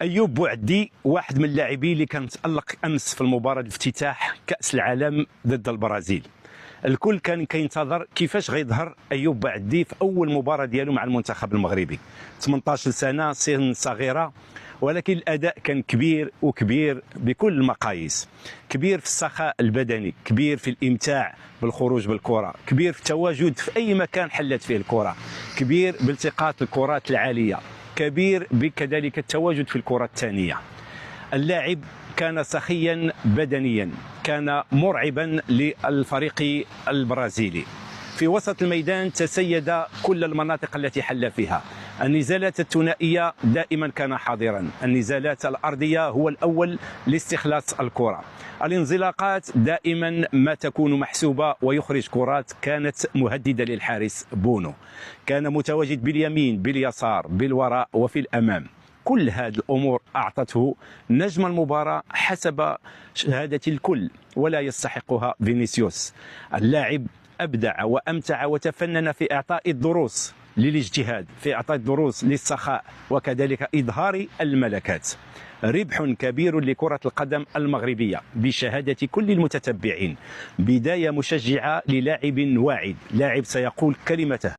أيوب بوعدي واحد من اللاعبين اللي كان تألق أمس في المباراة الافتتاح كأس العالم ضد البرازيل. الكل كان كينتظر كيفاش غيظهر أيوب بوعدي في أول مباراة ديالو مع المنتخب المغربي. 18 سنة، سن صغيرة، ولكن الأداء كان كبير وكبير بكل المقاييس. كبير في السخاء البدني، كبير في الإمتاع بالخروج بالكرة، كبير في التواجد في أي مكان حلت فيه الكرة، كبير بالتقاط الكرات العالية، كبير بكذلك التواجد في الكرة الثانية. اللاعب كان سخيا بدنيا، كان مرعبا للفريق البرازيلي. في وسط الميدان تسيد كل المناطق التي حل فيها. النزالات الثنائية دائما كان حاضرا، النزالات الأرضية هو الأول لاستخلاص الكرة، الانزلاقات دائما ما تكون محسوبة ويخرج كرات كانت مهددة للحارس بونو. كان متواجد باليمين باليسار بالوراء وفي الأمام. كل هذه الأمور أعطته نجم المباراة حسب شهادة الكل، ولا يستحقها فينيسيوس. اللاعب أبدع وأمتع وتفنن في إعطاء الدروس للاجتهاد، في إعطاء الدروس للسخاء، وكذلك إظهار الملكات. ربح كبير لكرة القدم المغربية بشهادة كل المتتبعين. بداية مشجعة للاعب واعد، لاعب سيقول كلمته.